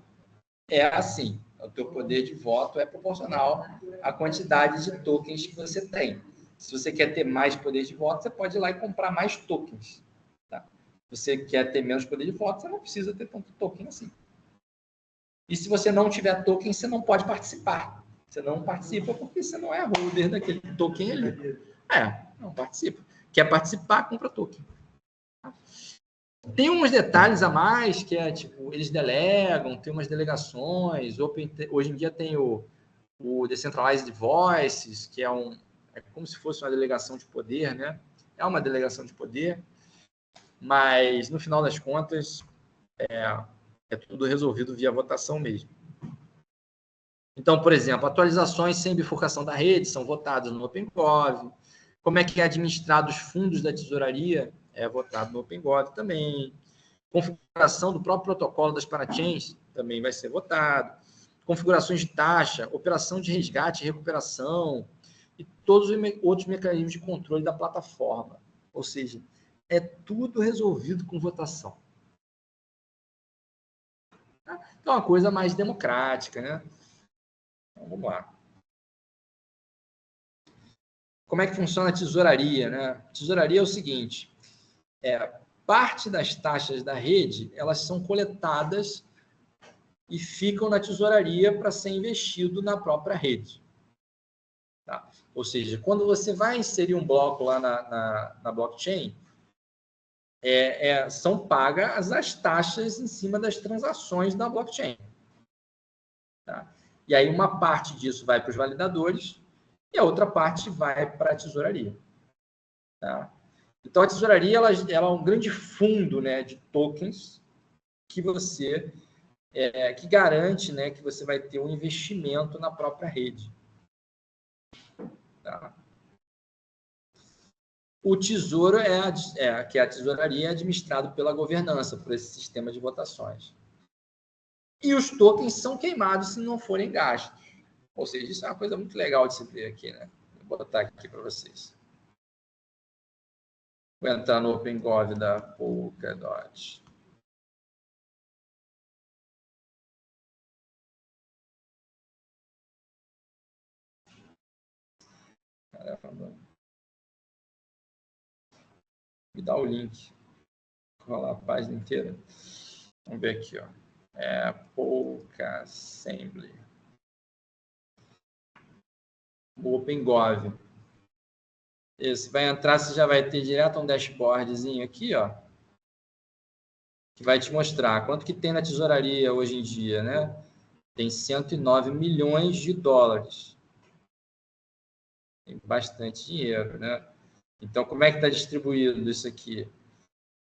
é assim, o teu poder de voto é proporcional à quantidade de tokens que você tem. Se você quer ter mais poder de voto, você pode ir lá e comprar mais tokens. Tá? Se você quer ter menos poder de voto, você não precisa ter tanto token assim. E se você não tiver token, você não pode participar. Você não participa porque você não é holder daquele token ali. Não participa. Quer participar, compra token. Tem uns detalhes a mais, que é, tipo, eles delegam, tem umas delegações, hoje em dia tem o Decentralized Voices, que é como se fosse uma delegação de poder, né? É uma delegação de poder, mas, no final das contas, é tudo resolvido via votação mesmo. Então, por exemplo, atualizações sem bifurcação da rede são votadas no OpenGov. Como é que é administrado os fundos da tesouraria é votado no OpenGov também. Configuração do próprio protocolo das parachains também vai ser votado. Configurações de taxa, operação de resgate e recuperação e todos os outros mecanismos de controle da plataforma. Ou seja, é tudo resolvido com votação. Então, é uma coisa mais democrática, né? Então, vamos lá. Como é que funciona a tesouraria, né? Tesouraria é o seguinte, parte das taxas da rede, elas são coletadas e ficam na tesouraria para ser investido na própria rede. Tá? Ou seja, quando você vai inserir um bloco lá na blockchain, são pagas as taxas em cima das transações da blockchain. Tá? E aí uma parte disso vai para os validadores e a outra parte vai para a tesouraria. Tá? Então, a tesouraria ela é um grande fundo, né, de tokens que você que garante, né, que você vai ter um investimento na própria rede. Tá? O Tesouro que a tesouraria é administrado pela governança, por esse sistema de votações. E os tokens são queimados se não forem gastos. Ou seja, isso é uma coisa muito legal de se ver aqui, né? Vou botar aqui para vocês. Vou entrar no OpenGov da Polkadot. Caramba. Me dá o link. Vou rolar a página inteira. Vamos ver aqui, ó. Polka Assembly. O OpenGov. Isso, vai entrar, você já vai ter direto um dashboardzinho aqui, ó, que vai te mostrar quanto que tem na tesouraria hoje em dia, né? Tem 109 milhões de dólares. Tem bastante dinheiro, né? Então, como é que está distribuído isso aqui?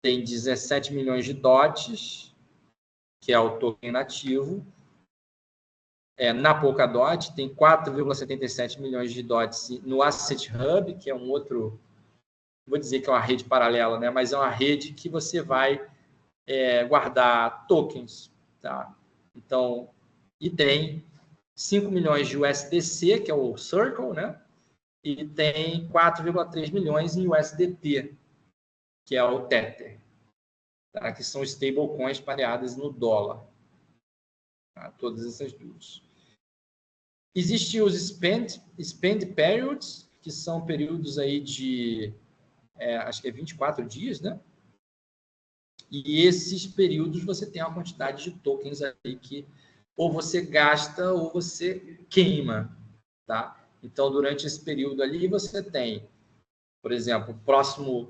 Tem 17 milhões de DOTs, que é o token nativo. Na Polkadot, tem 4,77 milhões de DOTs no Asset Hub, que é um outro, vou dizer que é uma rede paralela, né? Mas é uma rede que você vai guardar tokens. Tá? Então, e tem 5 milhões de USDC, que é o Circle, né? E tem 4,3 milhões em USDT, que é o Tether, tá? Que são stablecoins pareadas no dólar. Tá? Todas essas duas. Existem os spend periods, que são períodos aí de, acho que 24 dias, né? E esses períodos você tem uma quantidade de tokens aí que ou você gasta ou você queima, tá? Então, durante esse período ali, você tem, por exemplo,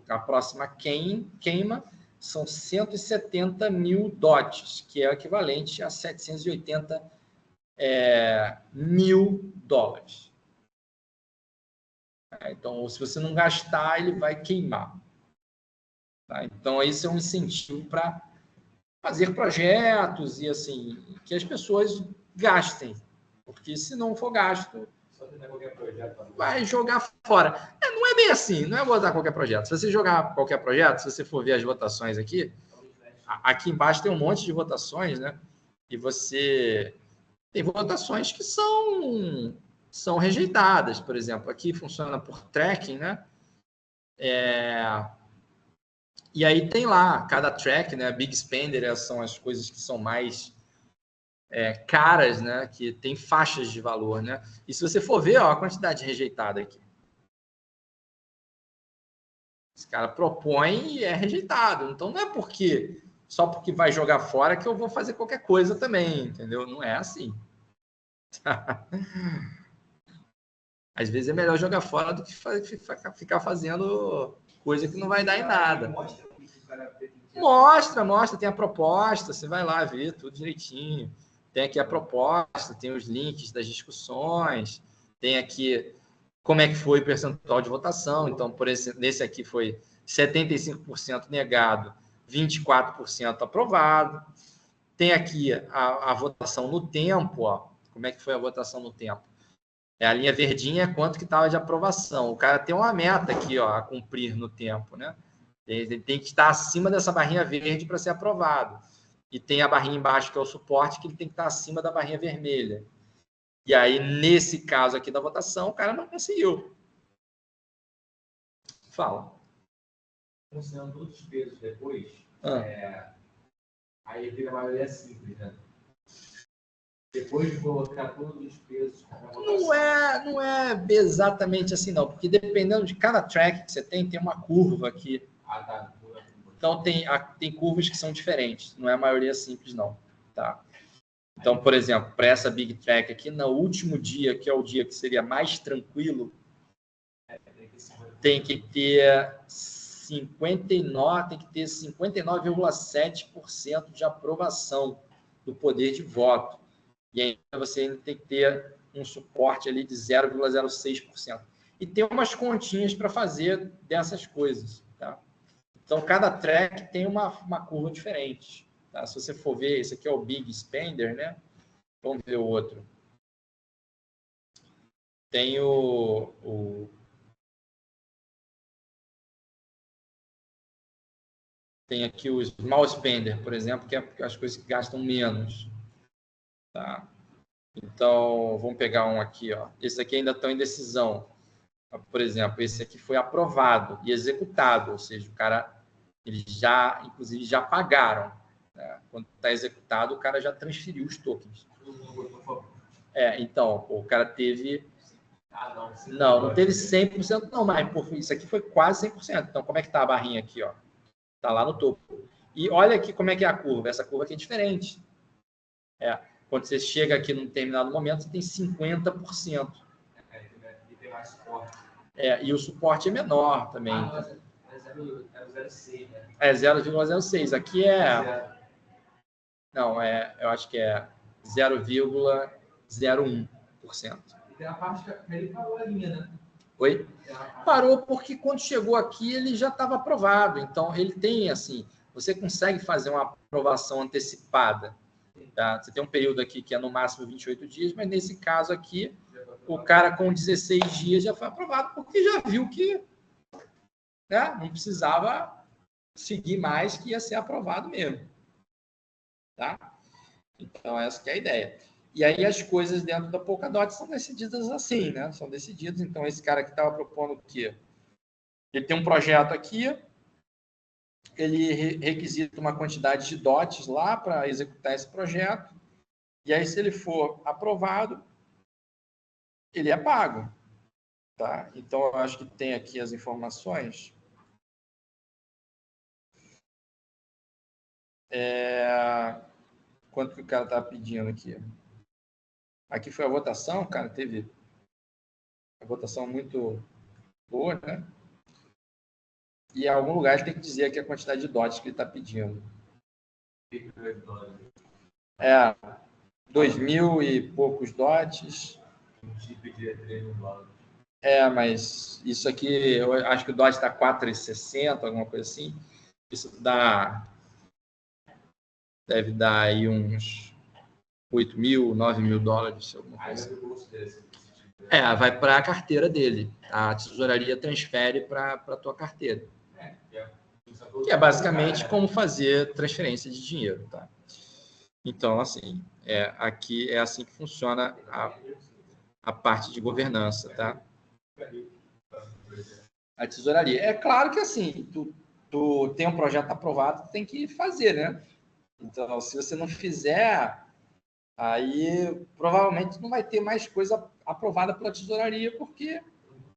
a próxima queima são 170 mil DOTs, que é o equivalente a 780 mil dólares. Então, se você não gastar, ele vai queimar. Tá? Então, esse é um incentivo para fazer projetos e assim que as pessoas gastem, porque se não for gasto, vai jogar fora. Não é bem assim, não é botar qualquer projeto. Se você jogar qualquer projeto, se você for ver as votações aqui aqui embaixo tem um monte de votações, né? E você tem votações que são rejeitadas, por exemplo, aqui funciona por tracking, né? E aí tem lá cada track, né? Big Spender são as coisas que são mais caras, né? Que tem faixas de valor, né? E se você for ver, ó, a quantidade rejeitada aqui. Esse cara propõe e é rejeitado. Então não é só porque vai jogar fora que eu vou fazer qualquer coisa também, entendeu? Não é assim. Às vezes é melhor jogar fora do que ficar fazendo coisa que não vai dar em nada. Mostra, tem a proposta, você vai lá ver tudo direitinho. Tem aqui a proposta, tem os links das discussões, tem aqui como é que foi o percentual de votação. Então, nesse aqui foi 75% negado, 24% aprovado. Tem aqui a votação no tempo, ó. Como é que foi a votação no tempo? A linha verdinha é quanto que estava de aprovação. O cara tem uma meta aqui, ó, a cumprir no tempo, né? Ele tem que estar acima dessa barrinha verde para ser aprovado. E tem a barrinha embaixo, que é o suporte, que ele tem que estar acima da barrinha vermelha. E aí, nesse caso aqui da votação, o cara não conseguiu. Fala. Funcionando todos os pesos depois, aí vira a maioria simples, né? Depois de colocar todos os pesos... Não é exatamente assim, não. Porque dependendo de cada track que você tem uma curva aqui. Tá. Então, tem curvas que são diferentes. Não é a maioria simples, não. Tá? Então, por exemplo, para essa Big Track aqui, no último dia, que é o dia que seria mais tranquilo, tem que ter 59,7% de aprovação do poder de voto. E ainda você ainda tem que ter um suporte ali de 0,06%. E tem umas continhas para fazer dessas coisas. Tá? Então, cada track tem uma curva diferente. Tá? Se você for ver, esse aqui é o Big Spender, né? Vamos ver o outro. Tem tem aqui o Small Spender, por exemplo, que é as coisas que gastam menos. Tá? Então, vamos pegar um aqui. Ó. Esse aqui ainda está em decisão. Por exemplo, esse aqui foi aprovado e executado, ou seja, o cara, eles já, inclusive, já pagaram. Né? Quando está executado, o cara já transferiu os tokens. Então, o cara teve... Não teve 100% não, mas isso aqui foi quase 100%. Então, como é que está a barrinha aqui? Está lá no topo. E olha aqui como é que é a curva. Essa curva aqui é diferente. Quando você chega aqui num determinado momento, você tem 50%. E tem mais suporte. E o suporte é menor também. É 0,06, né? É 0,06. Aqui é... Não, eu acho que é 0,01%. E tem a parte que ele parou a linha, né? Oi? Parou porque quando chegou aqui ele já estava aprovado. Então, ele tem, assim, você consegue fazer uma aprovação antecipada. Tá? Você tem um período aqui que é no máximo 28 dias, mas nesse caso aqui, o cara com 16 dias já foi aprovado porque já viu que, né, não precisava seguir mais, que ia ser aprovado mesmo. Tá? Então, essa que é a ideia. E aí as coisas dentro da Polkadot são decididas assim, né? São decididas. Então, esse cara que estava propondo que ele tem um projeto aqui, ele requisita uma quantidade de DOTs lá para executar esse projeto, e aí se ele for aprovado, ele é pago. Tá? Então, eu acho que tem aqui as informações. Quanto que o cara está pedindo aqui? Aqui foi a votação, cara, teve a votação muito boa, né? E em algum lugar ele tem que dizer aqui a quantidade de DOTs que ele está pedindo. 2.000 e poucos DOTs. Mas isso aqui, eu acho que o DOT está 4,60, alguma coisa assim. Isso deve dar aí uns 8.000, 9.000 dólares. Alguma coisa assim. Vai para a carteira dele. A tesouraria transfere para a tua carteira. Que é basicamente como fazer transferência de dinheiro. Tá? Então, assim, aqui é assim que funciona a parte de governança. Tá? A tesouraria. É claro que, assim, tu tem um projeto aprovado, tu tem que fazer, né? Então, se você não fizer, aí provavelmente não vai ter mais coisa aprovada pela tesouraria, porque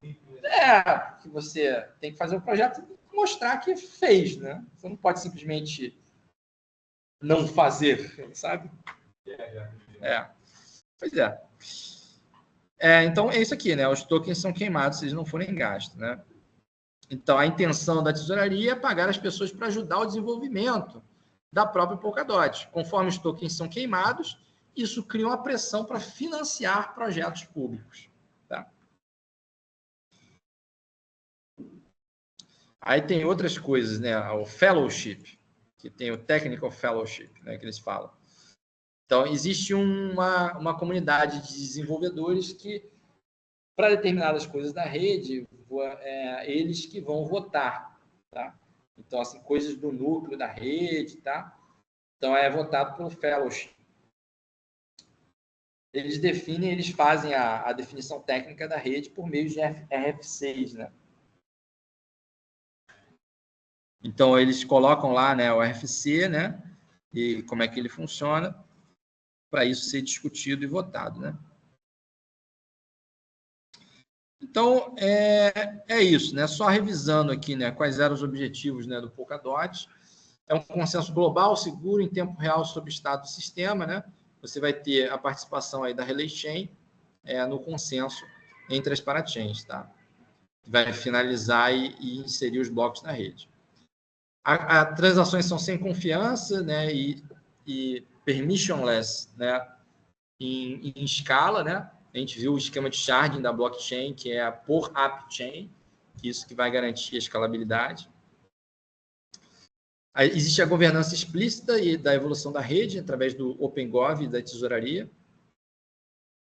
que você tem que fazer um projeto e mostrar que fez, né? Você não pode simplesmente não fazer, sabe? Pois é. Então, é isso aqui, né? Os tokens são queimados se eles não forem gastos, né? Então, a intenção da tesouraria é pagar as pessoas para ajudar o desenvolvimento da própria Polkadot. Conforme os tokens são queimados, isso cria uma pressão para financiar projetos públicos. Tá? Aí tem outras coisas, né? O fellowship, que tem o technical fellowship, né, que eles falam. Então, existe uma comunidade de desenvolvedores que, para determinadas coisas da rede, eles que vão votar. Tá? Então, assim, coisas do núcleo da rede, tá? Então, é votado pelo fellowship. Eles fazem a definição técnica da rede por meio de RF6, né? Então, eles colocam lá, né, o RFC, né? E como é que ele funciona, para isso ser discutido e votado, né? Então, é isso, né? Só revisando aqui, né, quais eram os objetivos, né, do Polkadot. É um consenso global, seguro, em tempo real sobre o estado do sistema, né? Você vai ter a participação aí da Relay Chain no consenso entre as parachains, tá? Vai finalizar e inserir os blocos na rede. As transações são sem confiança, né? E permissionless, né? Em escala, né? A gente viu o esquema de sharding da blockchain, que é a por app chain, isso que vai garantir a escalabilidade. Existe a governança explícita e da evolução da rede, através do OpenGov e da tesouraria.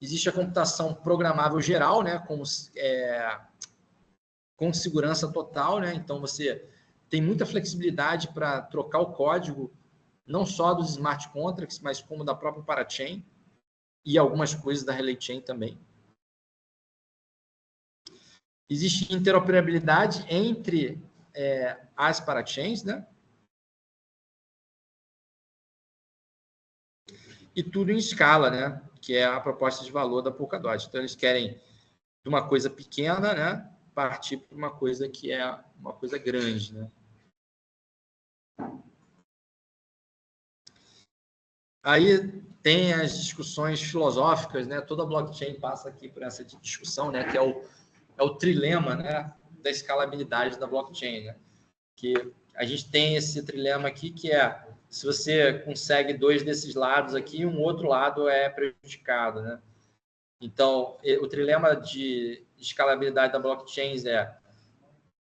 Existe a computação programável geral, né, com segurança total, né? Então, você tem muita flexibilidade para trocar o código, não só dos smart contracts, mas como da própria parachain e algumas coisas da relay chain também. Existe interoperabilidade entre as parachains, né? E tudo em escala, né? Que é a proposta de valor da Polkadot. Então, eles querem de uma coisa pequena, né? Partir para uma coisa que é uma coisa grande, né? Aí tem as discussões filosóficas, né? Toda blockchain passa aqui por essa discussão, né? Que é o trilema, né? Da escalabilidade da blockchain, né? Que a gente tem esse trilema aqui que é se você consegue dois desses lados aqui, um outro lado é prejudicado, né? Então, o trilema de escalabilidade da blockchain é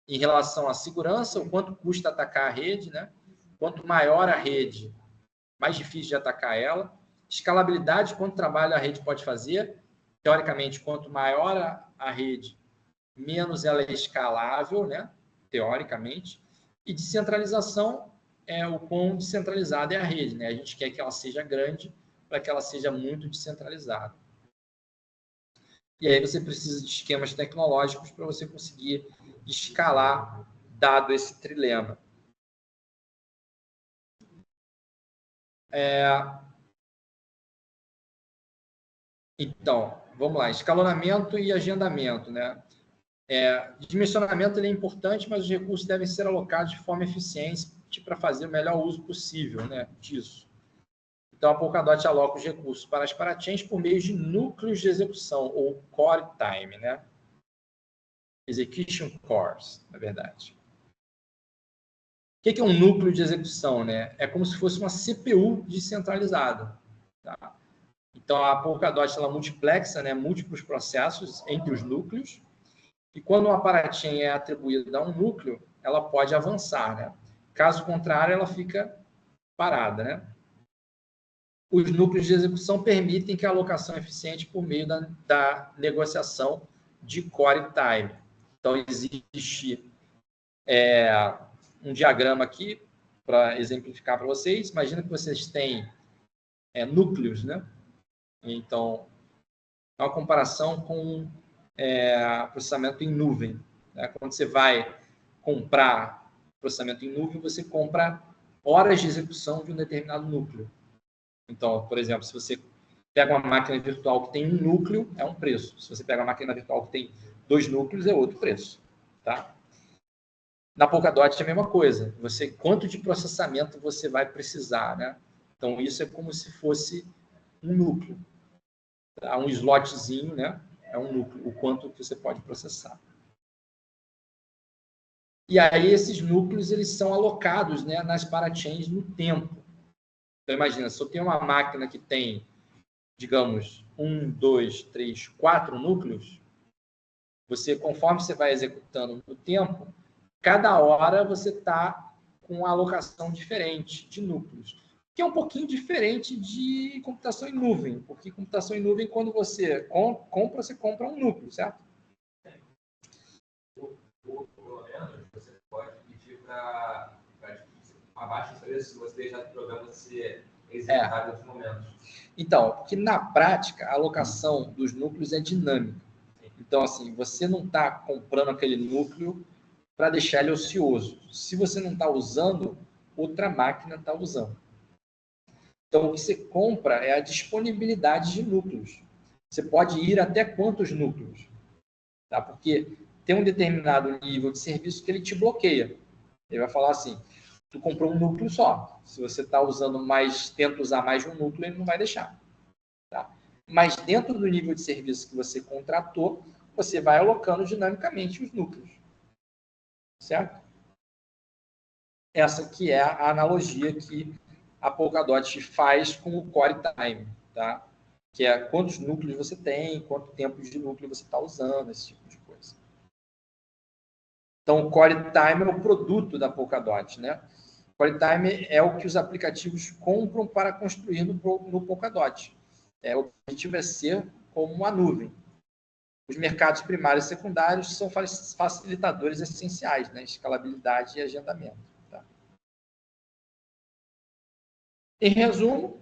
em relação à segurança, o quanto custa atacar a rede, né? Quanto maior a rede, mais difícil de atacar ela. Escalabilidade, quanto trabalho a rede pode fazer. Teoricamente, quanto maior a rede, menos ela é escalável, né? Teoricamente. E descentralização é o quão descentralizada é a rede, né? A gente quer que ela seja grande para que ela seja muito descentralizada. E aí você precisa de esquemas tecnológicos para você conseguir escalar, dado esse trilema. Então, vamos lá, escalonamento e agendamento, né? Dimensionamento ele é importante, mas os recursos devem ser alocados de forma eficiente para fazer o melhor uso possível, né, disso. Então, a Polkadot aloca os recursos para as parachains por meio de núcleos de execução, ou core time, né? Execution cores, na verdade. O que é um núcleo de execução, né? É como se fosse uma CPU descentralizada. Tá? Então, a Polkadot ela multiplexa, né, múltiplos processos entre os núcleos. E quando uma parachain é atribuída a um núcleo, ela pode avançar, né? Caso contrário, ela fica parada, né? Os núcleos de execução permitem que a alocação eficiente por meio da negociação de core time. Então, existe um diagrama aqui para exemplificar para vocês. Imagina que vocês têm núcleos, né? Então, é uma comparação com processamento em nuvem. Né? Quando você vai comprar processamento em nuvem, você compra horas de execução de um determinado núcleo. Então, por exemplo, se você pega uma máquina virtual que tem um núcleo, é um preço. Se você pega uma máquina virtual que tem 2 núcleos, é outro preço. Tá? Na Polkadot é a mesma coisa. Quanto de processamento você vai precisar, né? Então, isso é como se fosse um núcleo. Tá? Um slotzinho, né? É um núcleo, o quanto que você pode processar. E aí, esses núcleos, eles são alocados, né, nas parachains no tempo. Então, imagina, se eu tenho uma máquina que tem, digamos, 1, 2, 3, 4 núcleos, conforme você vai executando no tempo, cada hora você está com uma alocação diferente de núcleos, que é um pouquinho diferente de computação em nuvem, porque computação em nuvem, quando você compra um núcleo, certo? Pelo menos, você pode pedir para abaixo do preço, você deixar o programa ser executado em outros momentos. Então, porque na prática, a alocação dos núcleos é dinâmica. Então, assim, você não está comprando aquele núcleo para deixar ele ocioso. Se você não está usando, outra máquina está usando. Então, o que você compra é a disponibilidade de núcleos. Você pode ir até quantos núcleos? Tá? Porque tem um determinado nível de serviço que ele te bloqueia. Ele vai falar assim, tu comprou um núcleo só. Se você está usando mais, tenta usar mais de um núcleo, ele não vai deixar. Tá? Mas dentro do nível de serviço que você contratou, você vai alocando dinamicamente os núcleos. Certo? Essa que é a analogia que a Polkadot faz com o Core Time, tá? Que é quantos núcleos você tem, quanto tempo de núcleo você está usando, esse tipo de coisa. Então, o Core Time é o produto da Polkadot, né? O QualiTime é o que os aplicativos compram para construir no Polkadot. O objetivo é ser como uma nuvem. Os mercados primários e secundários são facilitadores essenciais, né? Escalabilidade e agendamento. Tá? Em resumo,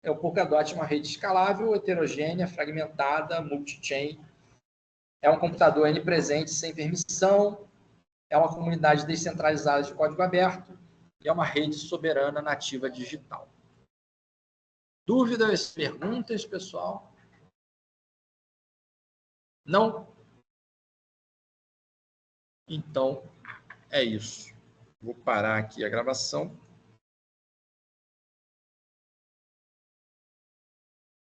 o Polkadot é uma rede escalável, heterogênea, fragmentada, multi-chain. É um computador onipresente sem permissão, é uma comunidade descentralizada de código aberto e é uma rede soberana nativa digital. Dúvidas, perguntas, pessoal? Não? Então, é isso. Vou parar aqui a gravação.